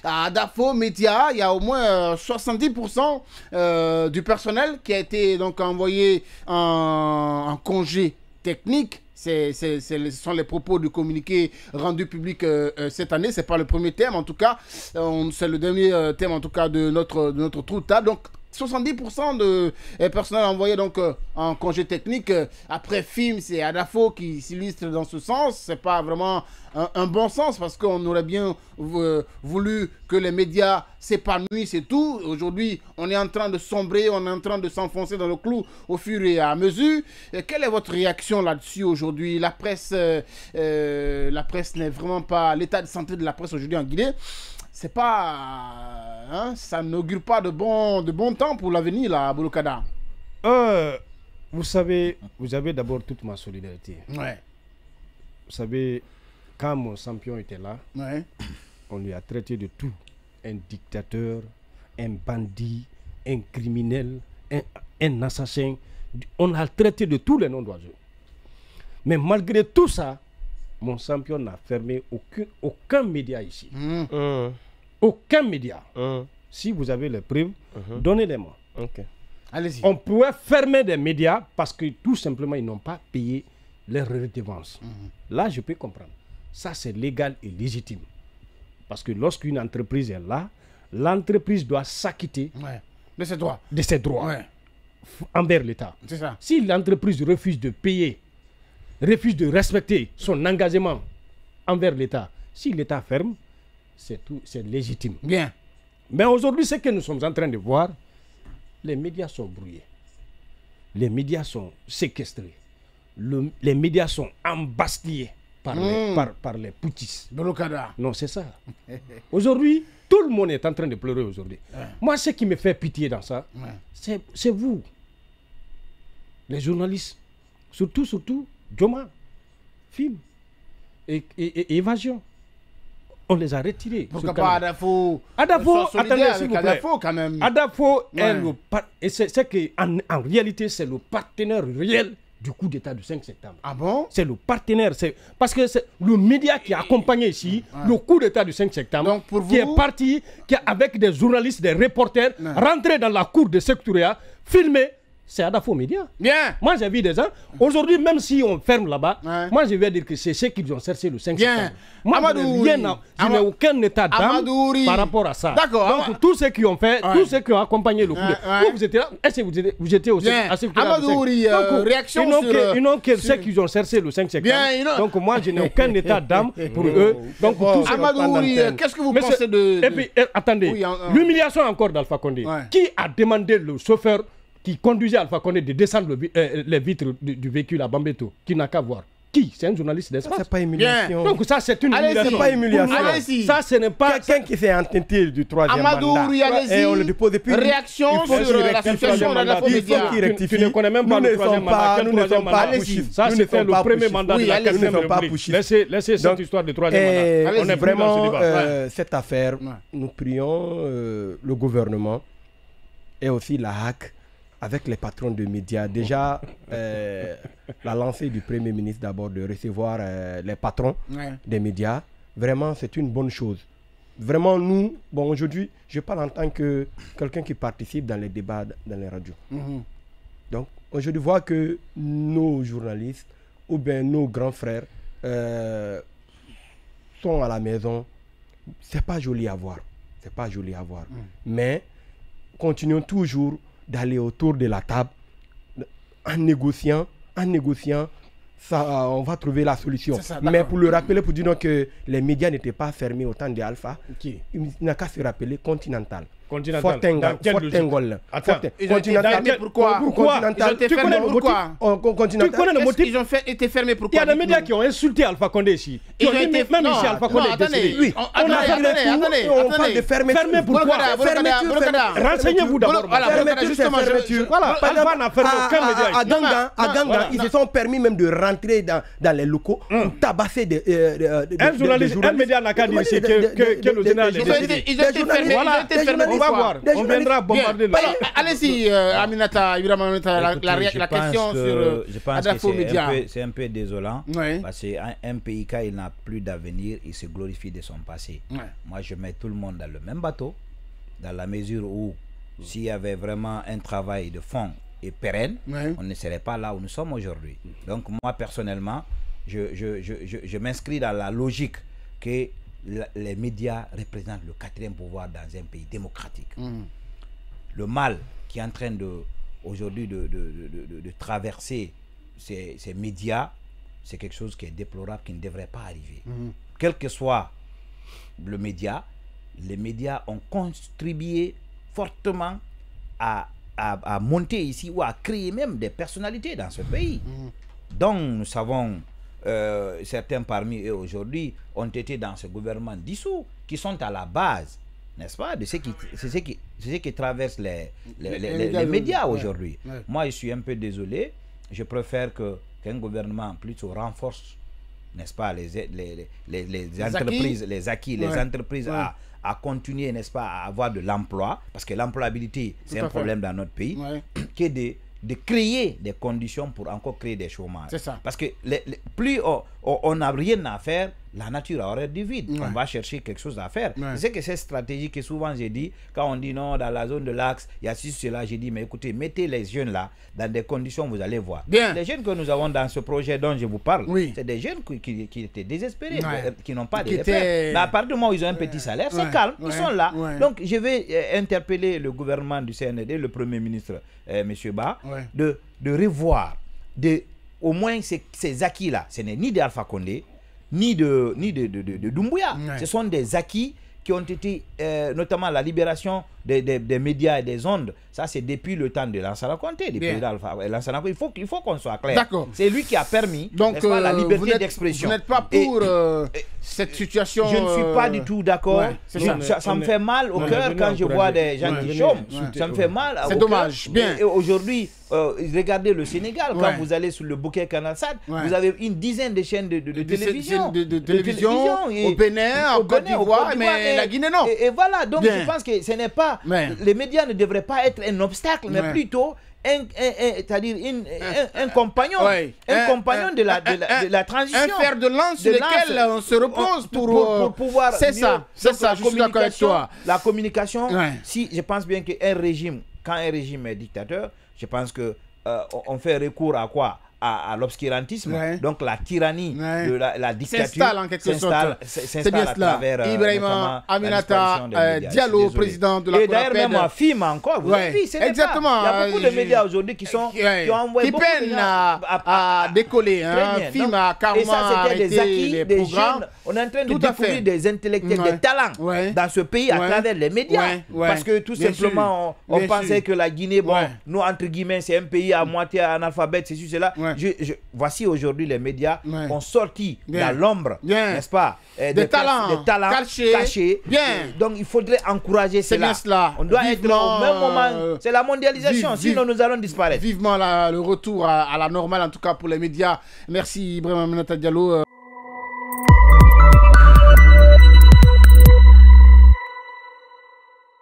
à Adafo Média, il y a au moins 70% du personnel qui a été donc envoyé en congé technique. Ce sont les propos du communiqué rendu public cette année. Ce n'est pas le premier thème, en tout cas. C'est le dernier thème, en tout cas, de notre trou de table. Donc, 70% de personnel envoyé donc, en congé technique. Après film, c'est Adafo qui s'illustre dans ce sens. Ce n'est pas vraiment un bon sens parce qu'on aurait bien voulu que les médias s'épanouissent et tout. Aujourd'hui, on est en train de sombrer, on est en train de s'enfoncer dans le clou au fur et à mesure. Quelle est votre réaction là-dessus aujourd'hui? La presse n'est vraiment pas... L'état de santé de la presse aujourd'hui en Guinée, c'est pas... Hein, ça n'augure pas de bon temps pour l'avenir, là, Bouloukada. Vous savez, vous avez d'abord toute ma solidarité. Ouais. Vous savez, quand mon champion était là, Ouais. on lui a traité de tout. Un dictateur, un bandit, un criminel, un assassin. On a traité de tous les noms d'oiseaux. Mais malgré tout ça, mon champion n'a fermé aucun média ici. Aucun média. Si vous avez les preuves, donnez-les-moi. Ok. Allez-y. On pouvait fermer des médias parce que tout simplement, ils n'ont pas payé leurs redevances. Là, je peux comprendre. Ça, c'est légal et légitime. Parce que lorsqu'une entreprise est là, l'entreprise doit s'acquitter de ses droits. De ses droits envers l'État. C'est ça. Si l'entreprise refuse de payer, refuse de respecter son engagement envers l'État, si l'État ferme, c'est légitime. Bien. Mais aujourd'hui, ce que nous sommes en train de voir, les médias sont brouillés. Les médias sont séquestrés. Les médias sont embastillés par les poutistes. Bouloukada. Non, c'est ça. Aujourd'hui, tout le monde est en train de pleurer aujourd'hui. Moi, ce qui me fait pitié dans ça, c'est vous, les journalistes. Surtout, Joma, film et Évasion. On les a retirés. Pourquoi pas Adafo? Adafo, attendez, s'il vous plaît. Adafo, quand même. Adafo est en réalité, c'est le partenaire réel du coup d'État du 5 septembre. Ah bon? C'est le partenaire. Parce que c'est le média qui a accompagné ici le coup d'État du 5 septembre. Donc pour qui est parti, avec des journalistes, des reporters, rentrés dans la cour de Sectoria, filmé. C'est Adafo Média. Bien. Moi, j'ai vu des gens. Aujourd'hui, même si on ferme là-bas, moi, je vais dire que c'est ceux qui ont cherché le 5 septembre. Moi, je n'ai aucun état d'âme par rapport à ça. D'accord. Donc, tous ceux qui ont fait, tous ceux qui ont accompagné le coup de... Vous étiez là. Est-ce que vous étiez aussi à ce Amadouri, réaction sur... Ils n'ont que ceux qui ont cherché le 5 septembre. Donc, moi, je n'ai aucun état d'âme pour eux. Donc, Amadouri, qu'est-ce que vous pensez de... Et puis, attendez, l'humiliation encore d'Alpha Condé. Qui a demandé le chauffeur qui conduisait Alpha Condé de descendre les vitres du véhicule à Bambeto, qui n'a qu'à voir. Qui? C'est un journaliste d'espace. C'est pas humiliation. Donc ça, c'est une humiliation. C'est pas humiliation. Ça, ce n'est pas... Quelqu'un qui s'est entêté du troisième mandat. Et on le dépose depuis... Réaction sur la situation de la Média. Tu ne connais même pas le troisième mandat. Nous ne sommes pas pushy. Ça, c'était le premier mandat de la 4e. Laissez cette histoire de troisième mandat. On est vraiment... Cette affaire, nous prions le gouvernement et aussi la HAC avec les patrons de médias. Déjà, la lancée du Premier ministre d'abord de recevoir les patrons des médias, vraiment, c'est une bonne chose. Vraiment, nous, bon, aujourd'hui, je parle en tant que quelqu'un qui participe dans les débats dans les radios. Donc, aujourd'hui, voir que nos journalistes ou bien nos grands frères sont à la maison, c'est pas joli à voir. C'est pas joli à voir. Mais, continuons toujours d'aller autour de la table en négociant, ça, on va trouver la solution. Ça, mais pour le rappeler, pour dire que les médias n'étaient pas fermés au temps de Alpha, il n'a qu'à se rappeler Continental. Fortengal. Continental. Pourquoi? Tu connais le motif? Ils ont été fermés pourquoi? Il y a des médias qui ont insulté Alpha Condé ici. Ils ont été même ici Alpha Condé. Oui. Attendez. On parle de fermeture. Pourquoi? Renseignez-vous d'abord. Justement, Alpha n'a fermé aucun média. À Ganga, ils se sont permis même de rentrer dans les locaux pour tabasser des un journaliste. Un média n'a qu'à dire que le général ils ont été fermés. va fois. voir. On viendra bombarder le... Alors, allez-y, Aminata, évidemment, la question sur je pense Adafo que Média. c'est un peu désolant. Oui. Parce qu'un pays, quand il n'a plus d'avenir, il se glorifie de son passé. Ouais. Moi, je mets tout le monde dans le même bateau, dans la mesure où s'il y avait vraiment un travail de fond et pérenne, on ne serait pas là où nous sommes aujourd'hui. Donc moi, personnellement, je m'inscris dans la logique que les médias représentent le quatrième pouvoir dans un pays démocratique. Le mal qui est en train aujourd'hui de traverser ces médias, c'est quelque chose qui est déplorable, qui ne devrait pas arriver. Quel que soit le média, les médias ont contribué fortement à monter ici ou à créer même des personnalités dans ce pays. Donc nous savons, certains parmi eux aujourd'hui ont été dans ce gouvernement dissous, qui sont à la base, n'est-ce pas, de ce qui traverse les médias aujourd'hui. Moi, je suis un peu désolé. Je préfère qu'un gouvernement plutôt renforce, n'est-ce pas, les entreprises, les acquis, les entreprises à continuer, n'est-ce pas, à avoir de l'emploi, parce que l'employabilité, c'est un problème dans notre pays, qui est de créer des conditions pour encore créer des chômages. C'est ça. Parce que plus on n'a rien à faire, la nature a horreur du vide. On va chercher quelque chose à faire. C'est que cette stratégie que souvent j'ai dit, quand on dit non, dans la zone de l'axe, il y a cela, j'ai dit, mais écoutez, mettez les jeunes là, dans des conditions, vous allez voir. Les jeunes que nous avons dans ce projet dont je vous parle, c'est des jeunes qui étaient désespérés, qui n'ont pas de repères. Mais à partir du moment où ils ont un petit salaire, c'est calme, ils sont là. Donc je vais interpeller le gouvernement du CND, le Premier ministre, M. Ba, de revoir, au moins ces acquis-là. Ce n'est ni d'Alpha Condé, ni de Doumbouya. Ce sont des acquis qui ont été, notamment la libération des médias et des ondes. Ça, c'est depuis le temps de Lansana Conté, du président Alpha. Il faut qu'on soit clair. C'est lui qui a permis, donc, pas, la liberté d'expression. Vous n'êtes pas pour cette situation? Je ne suis pas du tout d'accord. Ça me fait mal au cœur quand je vois des gens qui chôment. Ça me fait mal au cœur. C'est dommage. Bien. Et aujourd'hui, regardez le Sénégal. Quand vous allez sur le bouquet Canal Sat, vous avez une dizaine de chaînes de télévision. De télévision au Bénin, en Côte d'Ivoire, mais la Guinée, non. Et voilà. Donc, je pense que ce n'est pas... Les médias ne devraient pas être un obstacle, mais plutôt c'est-à-dire un compagnon, compagnon de la transition, un fer de lance sur lequel on se repose pour pouvoir. C'est ça, je suis d'accord avec toi. La communication, si je pense bien qu'un régime, quand un régime est dictateur, je pense que on fait recours à quoi? À l'obscurantisme, donc la tyrannie de la dictature s'installe en quelque sorte. C'est bien cela. Ibrahima Aminata Diallo, président de la CONAPED. Et d'ailleurs même à FIM encore, vous avez vu, c'est exactement. Il y a beaucoup de médias aujourd'hui qui peinent à décoller. FIM a carrément arrêté les programmes. On est en train de découvrir des intellectuels, des talents dans ce pays à travers les médias. Parce que tout simplement, on pensait que la Guinée, bon, nous entre guillemets, c'est un pays à moitié analphabète, c'est cela. Voici aujourd'hui les médias ont sorti dans l'ombre, n'est-ce pas, des talents cachés. Donc il faudrait encourager cela. On doit être au même moment. C'est la mondialisation, sinon nous allons disparaître. Vivement le retour à la normale, en tout cas pour les médias. Merci Ibrahima Aminata Diallo.